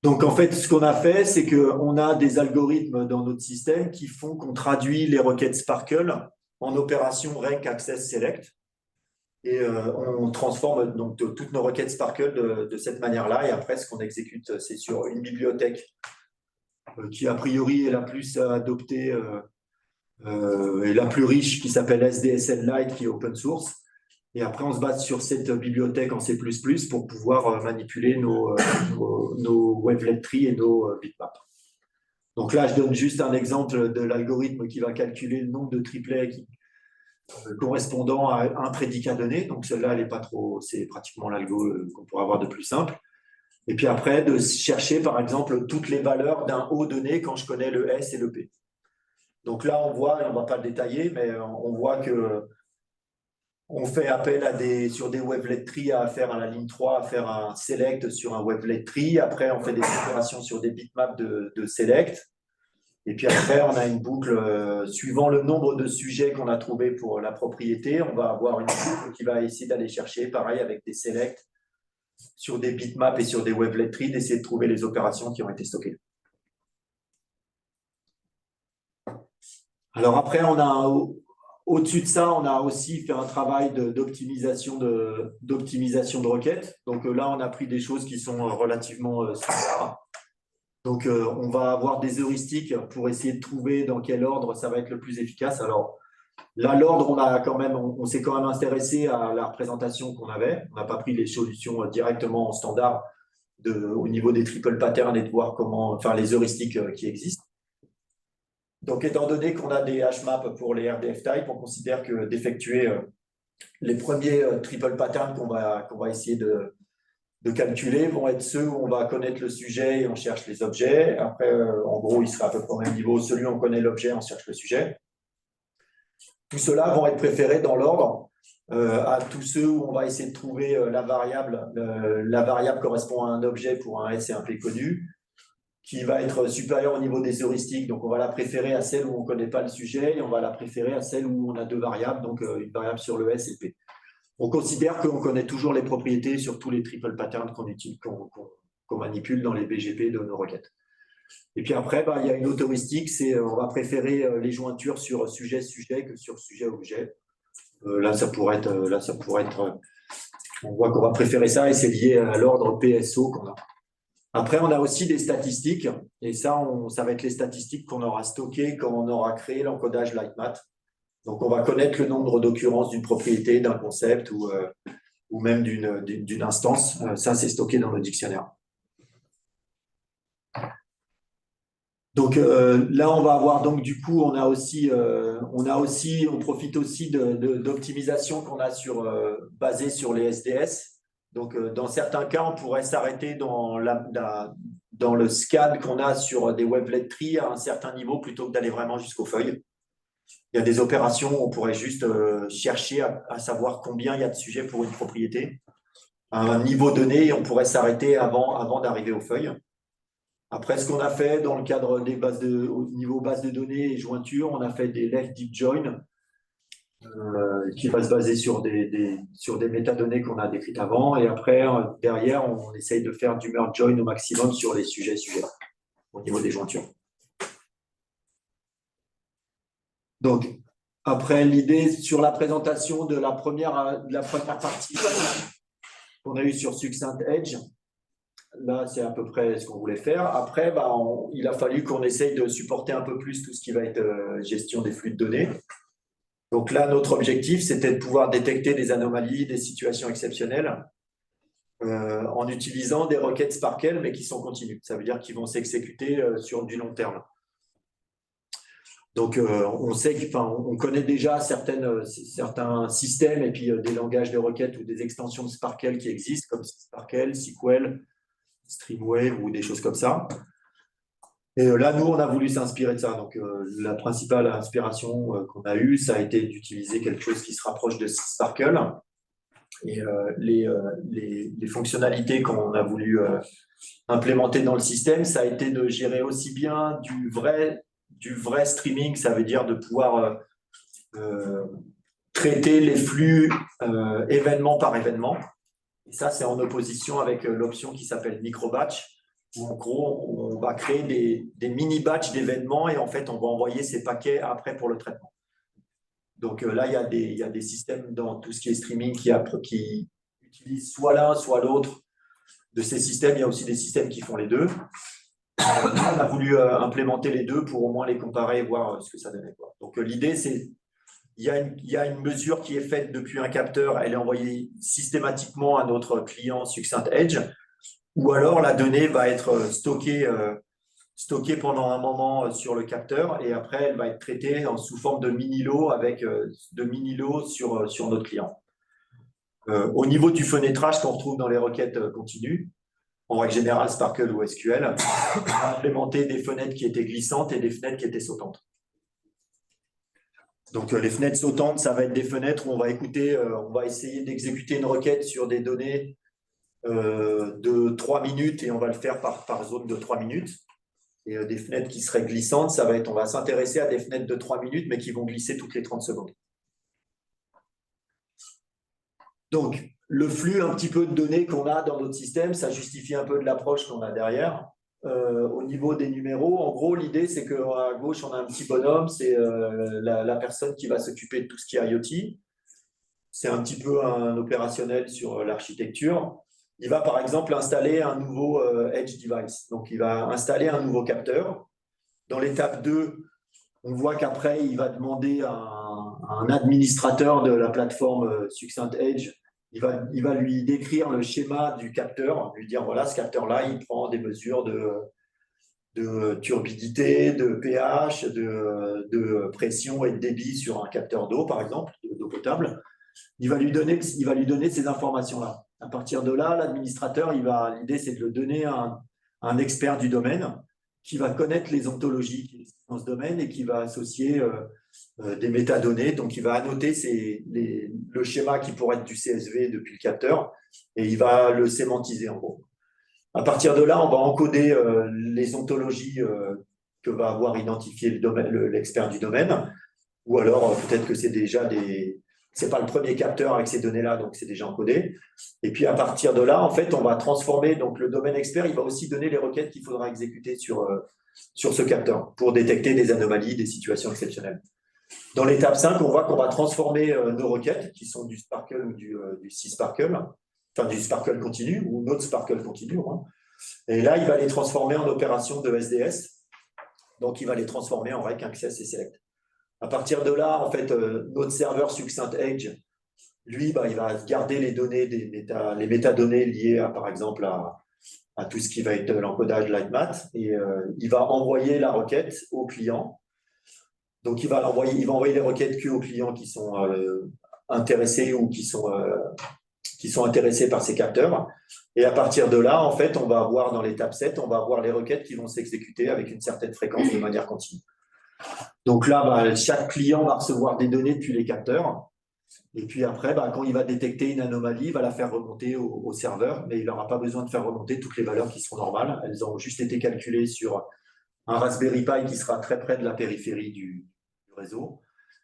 Donc, en fait, ce qu'on a fait, c'est qu'on a des algorithmes dans notre système qui font qu'on traduit les requêtes Sparkle en opération rank access select. Et on transforme donc toutes nos requêtes Sparkle de cette manière-là. Et après, ce qu'on exécute, c'est sur une bibliothèque qui, a priori, est la plus adoptée et la plus riche, qui s'appelle SDSL Lite, qui est open source. Et après, on se base sur cette bibliothèque en C++ pour pouvoir manipuler nos wavelet trees et nos bitmaps. Donc là, je donne juste un exemple de l'algorithme qui va calculer le nombre de triplets correspondant à un prédicat donné. Donc celle-là, elle n'est pas trop, c'est pratiquement l'algo qu'on pourrait avoir de plus simple. Et puis après, de chercher, par exemple, toutes les valeurs d'un O donné quand je connais le S et le P. Donc là, on voit, et on ne va pas le détailler, mais on voit que on fait appel sur des wavelet trees à faire à la ligne 3, à faire un select sur un wavelet tree. Après, on fait des opérations sur des bitmaps de select. Et puis après, on a une boucle, suivant le nombre de sujets qu'on a trouvé pour la propriété, on va avoir une boucle qui va essayer d'aller chercher, pareil, avec des selects sur des bitmaps et sur des wavelet trees, d'essayer de trouver les opérations qui ont été stockées. Alors après, au-dessus de ça, on a aussi fait un travail d'optimisation de requêtes. Donc là, on a pris des choses qui sont relativement standards. Donc on va avoir des heuristiques pour essayer de trouver dans quel ordre ça va être le plus efficace. Alors là, l'ordre, on s'est quand même intéressé à la représentation qu'on avait. On n'a pas pris les solutions directement en standard au niveau des triple patterns et de voir enfin les heuristiques qui existent. Donc, étant donné qu'on a des HMAP pour les RDF type, on considère que d'effectuer les premiers triple patterns qu'on va essayer de calculer vont être ceux où on va connaître le sujet et on cherche les objets. Après, en gros, il sera à peu près au même niveau. Celui où on connaît l'objet, on cherche le sujet. Tout cela vont être préférés dans l'ordre à tous ceux où on va essayer de trouver la variable. La variable correspond à un objet pour un S et un P connu, qui va être supérieure au niveau des heuristiques. Donc, on va la préférer à celle où on ne connaît pas le sujet et on va la préférer à celle où on a deux variables, donc une variable sur le S et le P. On considère qu'on connaît toujours les propriétés sur tous les triple patterns qu'on manipule dans les BGP de nos requêtes. Et puis après, il y a une autre heuristique, c'est on va préférer les jointures sur sujet-sujet que sur sujet-objet. Là, ça pourrait être, on voit qu'on va préférer ça et c'est lié à l'ordre PSO qu'on a. Après, on a aussi des statistiques, et ça va être les statistiques qu'on aura stockées quand on aura créé l'encodage Lightmath. Donc, on va connaître le nombre d'occurrences d'une propriété, d'un concept ou même d'une instance. Ça, c'est stocké dans le dictionnaire. Donc là, on va avoir donc du coup, on profite aussi d'optimisation qu'on a basée sur les SDS. Donc dans certains cas, on pourrait s'arrêter dans le scan qu'on a sur des wavelet trees à un certain niveau plutôt que d'aller vraiment jusqu'aux feuilles. Il y a des opérations où on pourrait juste chercher à savoir combien il y a de sujets pour une propriété à un niveau donné et on pourrait s'arrêter avant d'arriver aux feuilles. Après, ce qu'on a fait dans le cadre des au niveau base de données et jointures, on a fait des left deep join qui va se baser sur des métadonnées qu'on a décrites avant. Et après, derrière, on essaye de faire du merge join au maximum sur les sujets au niveau des jointures. Donc, après, l'idée sur la présentation de la première partie qu'on a eue sur Succinct Edge, là, c'est à peu près ce qu'on voulait faire. Après, il a fallu qu'on essaye de supporter un peu plus tout ce qui va être gestion des flux de données. Donc là, notre objectif, c'était de pouvoir détecter des anomalies, des situations exceptionnelles en utilisant des requêtes Sparkle, mais qui sont continues. Ça veut dire qu'ils vont s'exécuter sur du long terme. Donc, on connaît déjà certains systèmes et puis des langages de requêtes ou des extensions de Sparkle qui existent, comme Sparkle, SQL, Streamwave ou des choses comme ça. Et là, nous, on a voulu s'inspirer de ça. Donc, la principale inspiration qu'on a eue, ça a été d'utiliser quelque chose qui se rapproche de Sparkle. Et les fonctionnalités qu'on a voulu implémenter dans le système, ça a été de gérer aussi bien du vrai streaming, ça veut dire de pouvoir traiter les flux événement par événement. Et ça, c'est en opposition avec l'option qui s'appelle micro-batch, où en gros, on va créer des mini-batchs d'événements et en fait, on va envoyer ces paquets après pour le traitement. Donc là, il y a des systèmes dans tout ce qui est streaming qui utilisent soit l'un, soit l'autre de ces systèmes. Il y a aussi des systèmes qui font les deux. On a voulu implémenter les deux pour au moins les comparer et voir ce que ça donnait. Donc l'idée, c'est il y a une mesure qui est faite depuis un capteur, elle est envoyée systématiquement à notre client Succinct Edge, ou alors la donnée va être stockée pendant un moment sur le capteur et après elle va être traitée sous forme de mini-lots sur notre client. Au niveau du fenêtrage qu'on retrouve dans les requêtes continues, en règle générale Sparkle ou SQL, on a implémenté des fenêtres qui étaient glissantes et des fenêtres qui étaient sautantes. Donc, les fenêtres sautantes, ça va être des fenêtres où on va essayer d'exécuter une requête sur des données de 3 minutes et on va le faire par zone de 3 minutes. Et des fenêtres qui seraient glissantes, on va s'intéresser à des fenêtres de 3 minutes, mais qui vont glisser toutes les 30 secondes. Donc, le flux un petit peu de données qu'on a dans notre système, ça justifie un peu de l'approche qu'on a derrière. au niveau des numéros, en gros, l'idée, c'est qu'à gauche, on a un petit bonhomme, c'est la personne qui va s'occuper de tout ce qui est IoT. C'est un petit peu un opérationnel sur l'architecture. Il va, par exemple, installer un nouveau Edge device. Donc, il va installer un nouveau capteur. Dans l'étape 2, on voit qu'après, il va demander à un administrateur de la plateforme Succinct Edge, il va lui décrire le schéma du capteur, lui dire, voilà, ce capteur-là, il prend des mesures de turbidité, de pH, de pression et de débit sur un capteur d'eau, par exemple, d'eau potable. Il va lui donner ces informations-là. À partir de là, l'administrateur, l'idée, c'est de le donner à un expert du domaine qui va connaître les ontologies dans ce domaine et qui va associer des métadonnées. Donc, il va annoter le schéma qui pourrait être du CSV depuis le capteur et il va le sémantiser en gros. À partir de là, on va encoder les ontologies que va avoir identifié l'expert du domaine, ou alors peut-être que c'est déjà c'est pas le premier capteur avec ces données-là, donc c'est déjà encodé. Et puis à partir de là, en fait, on va transformer. Donc le domaine expert, il va aussi donner les requêtes qu'il faudra exécuter sur ce capteur pour détecter des anomalies, des situations exceptionnelles. Dans l'étape 5, on voit qu'on va transformer nos requêtes, qui sont du Sparkle ou du C-Sparkle, enfin du Sparkle continu ou notre Sparkle continu. Hein. Et là, il va les transformer en opération de SDS. Donc, il va les transformer en rec, access et select. À partir de là, en fait, notre serveur Succinct Edge, lui, il va garder les données, les métadonnées liées, par exemple, à tout ce qui va être l'encodage Lightmath. Et il va envoyer la requête au client. Donc, il va envoyer les requêtes que aux clients qui sont intéressés ou qui sont intéressés par ces capteurs. Et à partir de là, en fait, on va avoir dans l'étape 7, on va avoir les requêtes qui vont s'exécuter avec une certaine fréquence de manière continue. Donc là, chaque client va recevoir des données depuis les capteurs. Et puis après, quand il va détecter une anomalie, il va la faire remonter au serveur, mais il n'aura pas besoin de faire remonter toutes les valeurs qui seront normales. Elles ont juste été calculées sur un Raspberry Pi qui sera très près de la périphérie du réseau.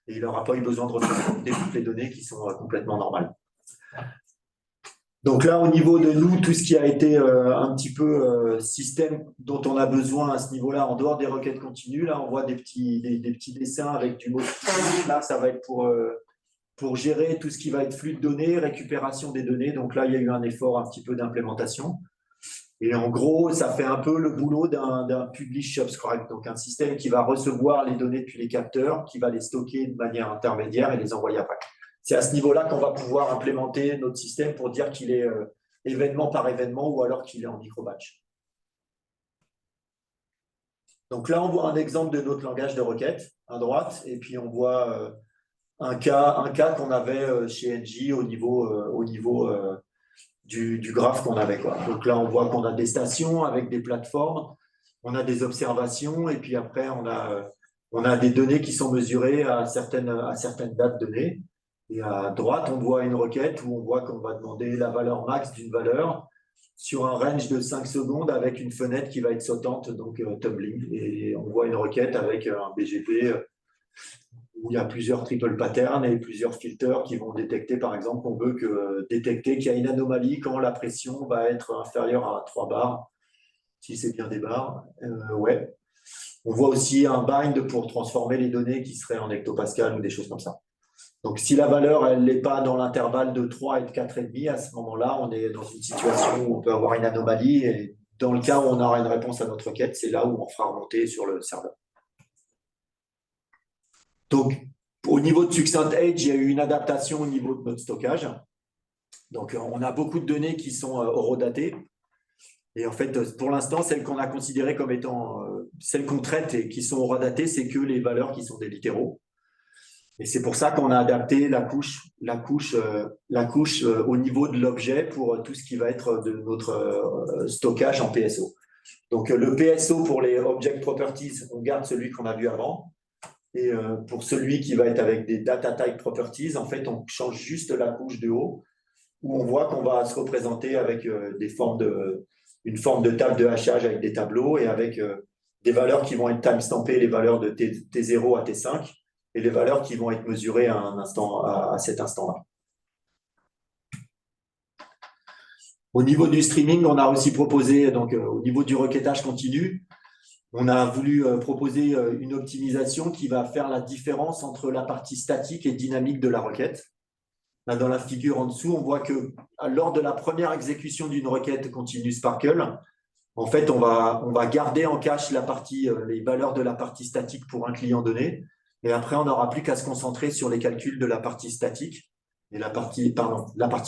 Et il n'aura pas eu besoin de remonter toutes les données qui sont complètement normales. Donc là, au niveau de nous, tout ce qui a été un petit peu système dont on a besoin à ce niveau-là, en dehors des requêtes continues, là, on voit des petits dessins avec du mot. Là, ça va être pour gérer tout ce qui va être flux de données, récupération des données. Donc là, il y a eu un effort un petit peu d'implémentation. Et en gros, ça fait un peu le boulot d'un publish subscribe, donc un système qui va recevoir les données depuis les capteurs, qui va les stocker de manière intermédiaire et les envoyer après. C'est à ce niveau-là qu'on va pouvoir implémenter notre système pour dire qu'il est événement par événement ou alors qu'il est en micro-batch. Donc là, on voit un exemple de notre langage de requête à droite, et puis on voit un cas qu'on avait chez Engie au niveau du graphe qu'on avait, quoi. Donc là, on voit qu'on a des stations avec des plateformes, on a des observations, et puis après, on a des données qui sont mesurées à certaines dates données. Et à droite, on voit une requête où on voit qu'on va demander la valeur max d'une valeur sur un range de 5 secondes avec une fenêtre qui va être sautante, donc tumbling. Et on voit une requête avec un BGP où il y a plusieurs triple patterns et plusieurs filters qui vont détecter, par exemple, on veut détecter qu'il y a une anomalie quand la pression va être inférieure à 3 bars, si c'est bien des bars. Ouais. On voit aussi un bind pour transformer les données qui seraient en hectopascal ou des choses comme ça. Donc, si la valeur, elle n'est pas dans l'intervalle de 3 et de 4,5, à ce moment-là, on est dans une situation où on peut avoir une anomalie. Et dans le cas où on aura une réponse à notre requête, c'est là où on fera remonter sur le serveur. Donc, au niveau de Succinct Edge, il y a eu une adaptation au niveau de notre stockage. Donc, on a beaucoup de données qui sont horodatées. Et en fait, pour l'instant, celles qu'on a considérées comme étant celles qu'on traite et qui sont horodatées, c'est que les valeurs qui sont des littéraux. Et c'est pour ça qu'on a adapté la couche au niveau de l'objet pour tout ce qui va être de notre stockage en PSO. Donc, le PSO pour les Object Properties, on garde celui qu'on a vu avant. Et pour celui qui va être avec des Data Type Properties, en fait, on change juste la couche de haut où on voit qu'on va se représenter avec une forme de table de hachage avec des tableaux et avec des valeurs qui vont être timestampées, les valeurs de T0 à T5 et les valeurs qui vont être mesurées à cet instant-là. Au niveau du streaming, on a aussi proposé, donc au niveau du requêtage continu, on a voulu proposer une optimisation qui va faire la différence entre la partie statique et dynamique de la requête. Là, dans la figure en dessous, on voit que lors de la première exécution d'une requête continue Sparkle, en fait, on va garder en cache les valeurs de la partie statique pour un client donné. Et après, on n'aura plus qu'à se concentrer sur les calculs de la partie statique et la partie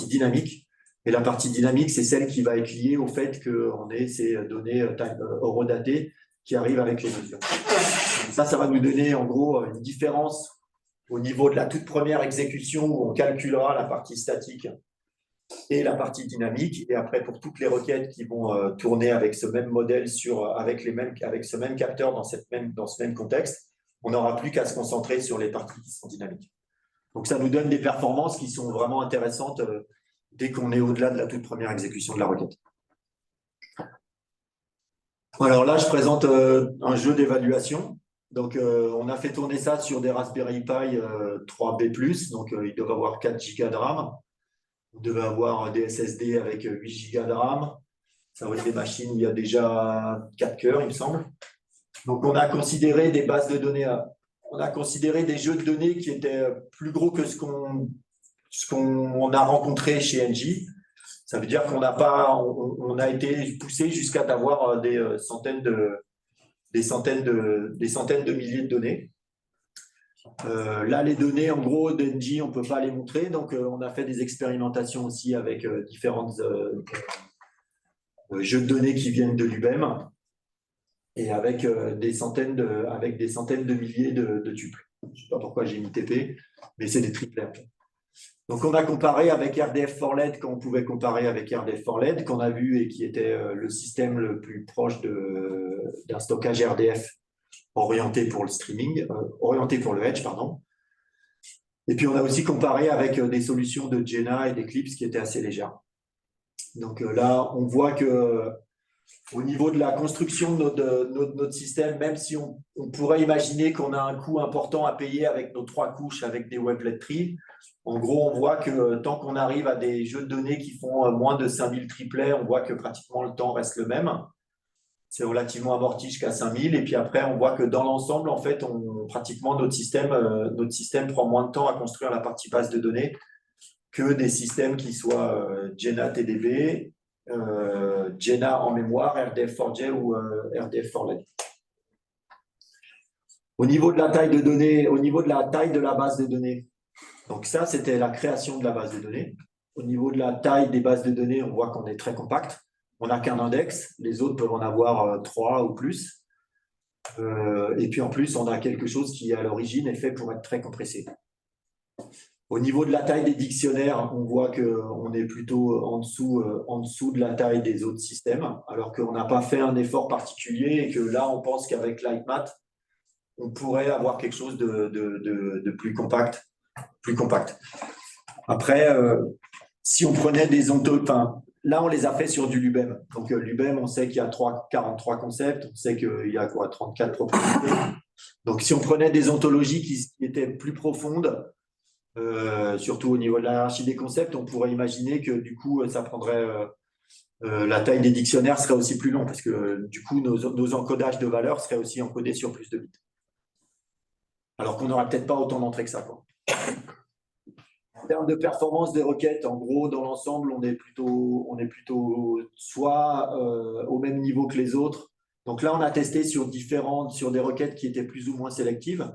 dynamique. Et la partie dynamique, c'est celle qui va être liée au fait qu'on ait ces données horodatées qui arrivent avec les mesures. Ça va nous donner en gros une différence au niveau de la toute première exécution où on calculera la partie statique et la partie dynamique. Et après, pour toutes les requêtes qui vont tourner avec ce même modèle, avec ce même capteur dans ce même contexte, on n'aura plus qu'à se concentrer sur les parties qui sont dynamiques. Donc, ça nous donne des performances qui sont vraiment intéressantes dès qu'on est au-delà de la toute première exécution de la requête. Alors là, je présente un jeu d'évaluation. Donc, on a fait tourner ça sur des Raspberry Pi 3B+, donc ils doivent avoir 4 Go de RAM. On devait avoir des SSD avec 8 Go de RAM. Ça va être des machines où il y a déjà 4 cœurs, il me semble. Donc, on a considéré des bases de données, on a considéré des jeux de données qui étaient plus gros que ce qu'on a rencontré chez Engie. Ça veut dire qu'on n'a pas, on a été poussé jusqu'à avoir des centaines de milliers de données. Là, les données, en gros, d'Engie, on ne peut pas les montrer. Donc, on a fait des expérimentations aussi avec différents jeux de données qui viennent de l'UBM et avec des centaines de milliers de tuples. Je ne sais pas pourquoi j'ai mis TP, mais c'est des triplets. Donc, on a comparé avec RDF for LED quand on pouvait comparer avec RDF for LED, qu'on a vu et qui était le système le plus proche d'un stockage RDF orienté pour le streaming, orienté pour le edge, pardon. Et puis, on a aussi comparé avec des solutions de Jenna et d'Eclipse qui étaient assez légères. Donc là, on voit que au niveau de la construction de notre système, même si on pourrait imaginer qu'on a un coût important à payer avec nos 3 couches, avec des wavelet trees, en gros, on voit que tant qu'on arrive à des jeux de données qui font moins de 5000 triplets, on voit que pratiquement le temps reste le même. C'est relativement amorti jusqu'à 5000. Et puis après, on voit que dans l'ensemble, en fait, pratiquement notre système prend moins de temps à construire la partie base de données que des systèmes qui soient Jenna TDB, Jenna en mémoire, RDF4J ou RDF4LED. Au niveau de la taille de données, au niveau de la taille de la base de données, donc ça, c'était la création de la base de données. Au niveau de la taille des bases de données, on voit qu'on est très compact. On n'a qu'un index, les autres peuvent en avoir 3 ou plus. Et puis en plus, on a quelque chose qui, à l'origine, est fait pour être très compressé. Au niveau de la taille des dictionnaires, on voit qu'on est plutôt en dessous de la taille des autres systèmes, alors qu'on n'a pas fait un effort particulier et que là, on pense qu'avec Lightmath, on pourrait avoir quelque chose de plus compact. Après, si on prenait des là, on les a fait sur du Lubem. Donc, Lubem, on sait qu'il y a 43 concepts, on sait qu'il y a 34 propriétés. Donc, si on prenait des ontologies qui étaient plus profondes, surtout au niveau de la hiérarchie des concepts, on pourrait imaginer que du coup, ça prendrait la taille des dictionnaires serait aussi plus long parce que du coup, nos encodages de valeurs seraient aussi encodés sur plus de bits. Alors qu'on n'aurait peut-être pas autant d'entrées que ça, quoi. En termes de performance des requêtes, en gros, dans l'ensemble, on est plutôt soit au même niveau que les autres. Donc là, on a testé sur des requêtes qui étaient plus ou moins sélectives.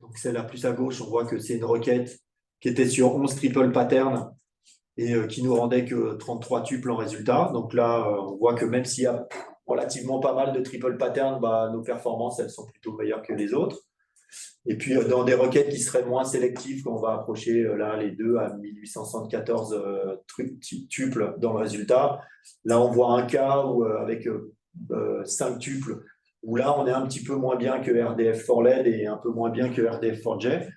Donc celle la plus à gauche, on voit que c'est une requête qui était sur 11 triple patterns et qui nous rendait que 33 tuples en résultat. Donc là, on voit que même s'il y a relativement pas mal de triple patterns, nos performances, elles sont plutôt meilleures que les autres. Et puis, dans des requêtes qui seraient moins sélectives, quand on va approcher là les deux à 1874 tuples dans le résultat, là, on voit un cas où, avec 5 tuples, où là, on est un petit peu moins bien que RDF4LED et un peu moins bien que RDF4J.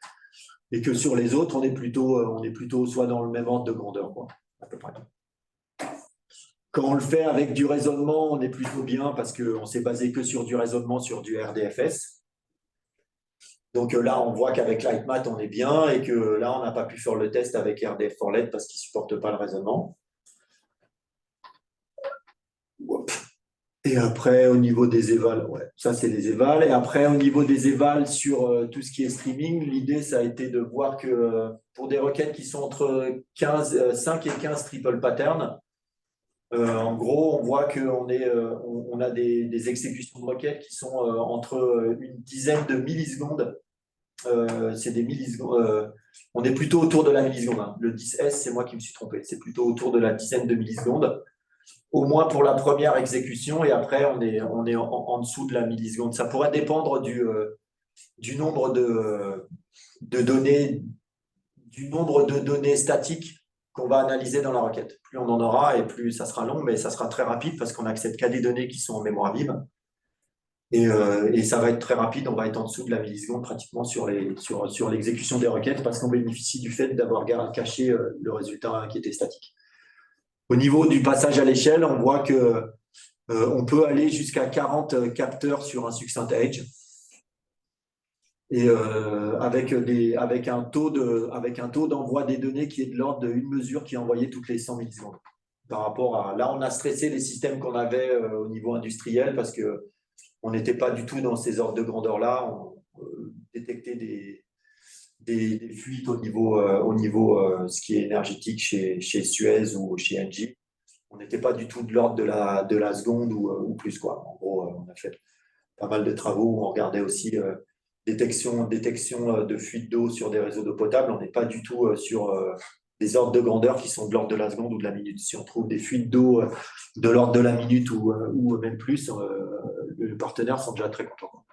Et que sur les autres, on est plutôt soit dans le même ordre de grandeur, quoi, à peu près. Quand on le fait avec du raisonnement, on est plutôt bien parce qu'on s'est basé que sur du raisonnement, sur du RDFS. Donc là, on voit qu'avec Lightmath, on est bien et que là, on n'a pas pu faire le test avec RDF4LED parce qu'il ne supporte pas le raisonnement. Hop. Et après, au niveau des évals, ouais, ça c'est les évals. Et après, au niveau des évals sur tout ce qui est streaming, l'idée, ça a été de voir que pour des requêtes qui sont entre 5 et 15 triple patterns, en gros, on voit on a des exécutions de requêtes qui sont entre une dizaine de millisecondes. C'est des millisecondes. On est plutôt autour de la milliseconde, hein. Le 10S, c'est moi qui me suis trompé. C'est plutôt autour de la dizaine de millisecondes, au moins pour la première exécution, et après, on est en dessous de la milliseconde. Ça pourrait dépendre du nombre de données, du nombre de données statiques qu'on va analyser dans la requête. Plus on en aura et plus ça sera long, mais ça sera très rapide parce qu'on n'accepte qu'à des données qui sont en mémoire vive. Et ça va être très rapide, on va être en dessous de la milliseconde pratiquement sur l'exécution des requêtes parce qu'on bénéficie du fait d'avoir caché le résultat qui était statique. Au niveau du passage à l'échelle, on voit que on peut aller jusqu'à 40 capteurs sur un succinct edge et avec un taux d'envoi des données qui est de l'ordre d'une mesure qui est envoyée toutes les 100 millisecondes. Par rapport à là, on a stressé les systèmes qu'on avait au niveau industriel parce que on n'était pas du tout dans ces ordres de grandeur-là. On détectait des fuites au niveau ce qui est énergétique chez Suez ou chez Engie. On n'était pas du tout de l'ordre de la seconde ou plus, quoi. En gros, on a fait pas mal de travaux où on regardait aussi détection de fuite d'eau sur des réseaux d'eau potable. On n'est pas du tout sur des ordres de grandeur qui sont de l'ordre de la seconde ou de la minute. Si on trouve des fuites d'eau de l'ordre de la minute ou même plus, les partenaires sont déjà très contents.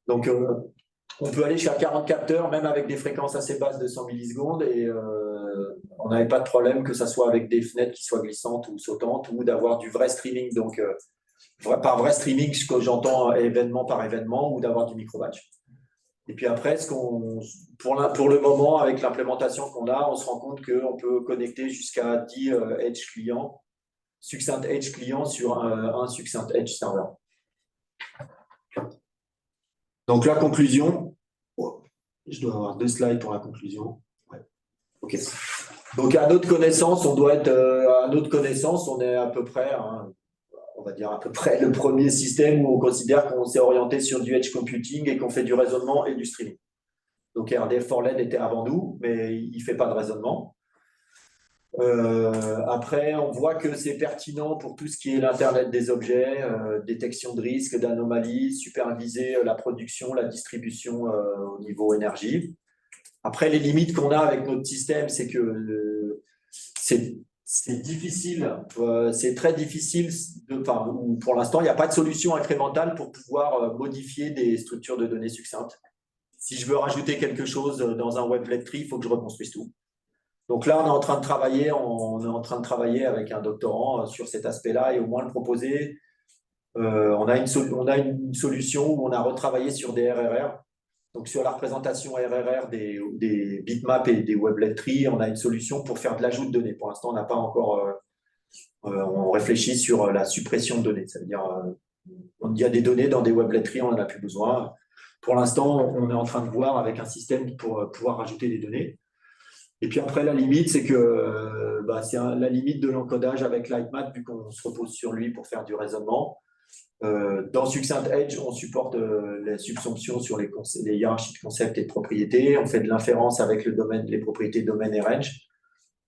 Donc, on peut aller jusqu'à 40 capteurs, même avec des fréquences assez basses de 100 millisecondes, et on n'avait pas de problème que ça soit avec des fenêtres qui soient glissantes ou sautantes, ou d'avoir du vrai streaming. Donc, par vrai streaming, ce que j'entends événement par événement, ou d'avoir du micro-batch. Et puis après, pour le moment, avec l'implémentation qu'on a, on se rend compte qu'on peut connecter jusqu'à 10 edge clients, succinct edge clients sur un succinct edge serveur. Donc la conclusion, je dois avoir 2 slides pour la conclusion. Ouais. Ok. Donc à notre connaissance, on est à peu près, hein, on va dire à peu près le premier système où on considère qu'on s'est orienté sur du edge computing et qu'on fait du raisonnement et du streaming. Donc RDF for LED était avant nous, mais il ne fait pas de raisonnement. Après, on voit que c'est pertinent pour tout ce qui est l'Internet des objets, détection de risques, d'anomalies, superviser la production, la distribution au niveau énergie. Après, les limites qu'on a avec notre système, c'est que c'est difficile, c'est très difficile, pour l'instant, il n'y a pas de solution incrémentale pour pouvoir modifier des structures de données succinctes. Si je veux rajouter quelque chose dans un wavelet tree, il faut que je reconstruise tout. Donc là, on est en train de travailler avec un doctorant sur cet aspect-là et au moins le proposer. On a une solution où on a retravaillé sur des RRR. Donc sur la représentation RRR des bitmaps et des wavelet trees, on a une solution pour faire de l'ajout de données. Pour l'instant, on n'a pas encore. On réfléchit sur la suppression de données. Ça veut dire, il y a des données dans des wavelet trees, on n'en a plus besoin. Pour l'instant, on est en train de voir avec un système pour pouvoir rajouter des données. Et puis après, la limite, c'est que c'est la limite de l'encodage avec Lightmat, vu qu'on se repose sur lui pour faire du raisonnement. Dans Succinct Edge, on supporte la subsumption sur les hiérarchies de concepts et de propriétés. On fait de l'inférence avec les propriétés domaine et range.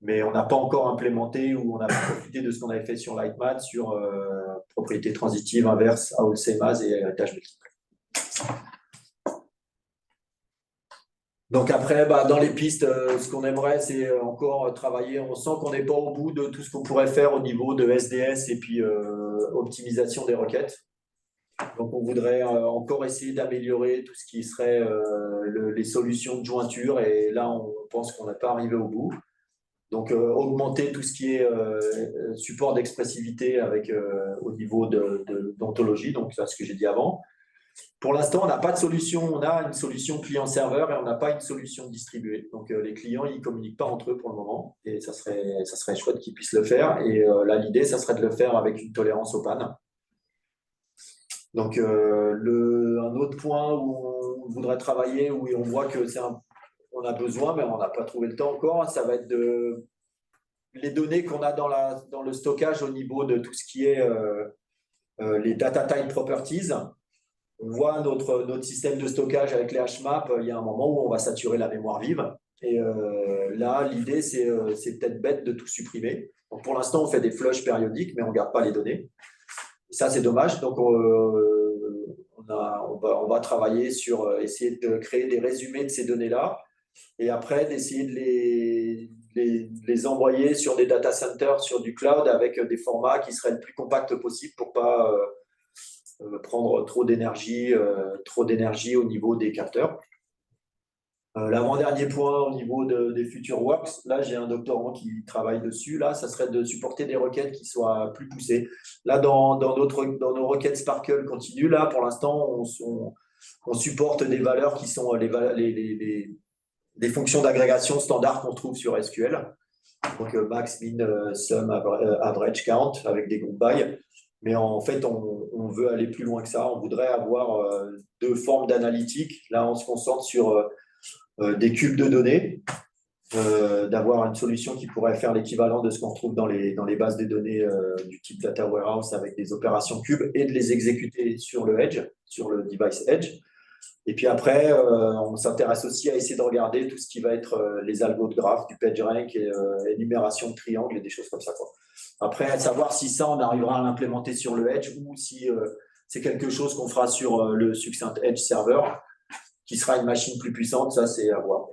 Mais on n'a pas encore implémenté ou on a profité de ce qu'on avait fait sur Lightmat sur propriétés transitives, inverses, AOL-CMAS et héritage multiple. Donc après, dans les pistes, ce qu'on aimerait, c'est encore travailler. On sent qu'on n'est pas au bout de tout ce qu'on pourrait faire au niveau de SDS et puis optimisation des requêtes. Donc on voudrait encore essayer d'améliorer tout ce qui serait les solutions de jointure. Et là, on pense qu'on n'est pas arrivé au bout. Donc augmenter tout ce qui est support d'expressivité avec au niveau d'ontologie. Donc c'est ce que j'ai dit avant. Pour l'instant, on n'a pas de solution. On a une solution client-serveur et on n'a pas une solution distribuée. Donc, les clients, ils ne communiquent pas entre eux pour le moment. Et ça serait chouette qu'ils puissent le faire. Et là, l'idée, ça serait de le faire avec une tolérance aux pannes. Donc, un autre point où on voudrait travailler, où on voit que on a besoin, mais on n'a pas trouvé le temps encore, ça va être les données qu'on a dans le stockage au niveau de tout ce qui est les data type properties. On voit notre système de stockage avec les HMAP, il y a un moment où on va saturer la mémoire vive. Et là, l'idée, c'est peut-être bête de tout supprimer. Donc, pour l'instant, on fait des flushes périodiques, mais on ne garde pas les données. Et ça, c'est dommage. Donc, on va travailler sur essayer de créer des résumés de ces données-là et après d'essayer de les envoyer sur des data centers, sur du cloud avec des formats qui seraient le plus compacts possible pour ne pas prendre trop d'énergie au niveau des capteurs. L'avant-dernier point au niveau des FutureWorks, là j'ai un doctorant qui travaille dessus, là ça serait de supporter des requêtes qui soient plus poussées. Là dans nos requêtes Sparkle continue, là pour l'instant on supporte des valeurs qui sont des fonctions d'agrégation standard qu'on trouve sur SQL. Donc max, min, sum, average, count avec des group by. Mais en fait, on veut aller plus loin que ça. On voudrait avoir deux formes d'analytique. Là, on se concentre sur des cubes de données, d'avoir une solution qui pourrait faire l'équivalent de ce qu'on trouve dans les bases de données du type Data Warehouse avec des opérations cubes et de les exécuter sur le edge, sur le device edge. Et puis après, on s'intéresse aussi à essayer de regarder tout ce qui va être les algos de graphes, du PageRank, et énumération de triangles et des choses comme ça, quoi. Après, à savoir si ça, on arrivera à l'implémenter sur le Edge ou si c'est quelque chose qu'on fera sur le Succinct Edge Server, qui sera une machine plus puissante, ça c'est à voir.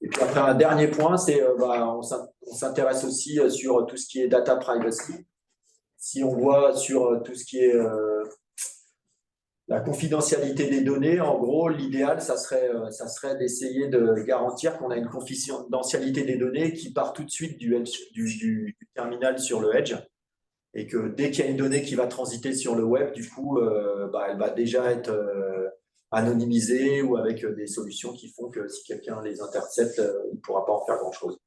Et puis après, un dernier point, c'est on s'intéresse aussi sur tout ce qui est data privacy. Si on voit sur tout ce qui est la confidentialité des données, en gros, l'idéal, ça serait d'essayer de garantir qu'on a une confidentialité des données qui part tout de suite du terminal sur le edge et que dès qu'il y a une donnée qui va transiter sur le web, du coup, elle va déjà être anonymisée ou avec des solutions qui font que si quelqu'un les intercepte, il ne pourra pas en faire grand-chose.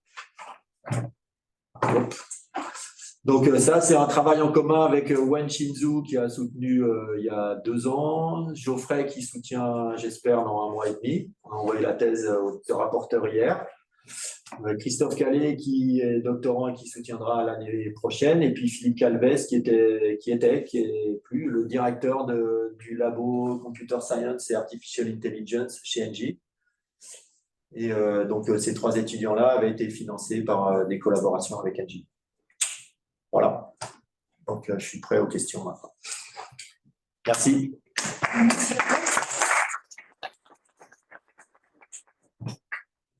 Donc ça, c'est un travail en commun avec Wen Shinzu qui a soutenu il y a 2 ans, Geoffrey qui soutient, j'espère, dans 1 mois et demi. On a envoyé la thèse au rapporteur hier. Christophe Calais qui est doctorant et qui soutiendra l'année prochaine. Et puis Philippe Calves qui est plus le directeur du labo Computer Science et Artificial Intelligence chez Engie. Et donc ces 3 étudiants-là avaient été financés par des collaborations avec Engie. Voilà. Donc, je suis prêt aux questions maintenant. Merci.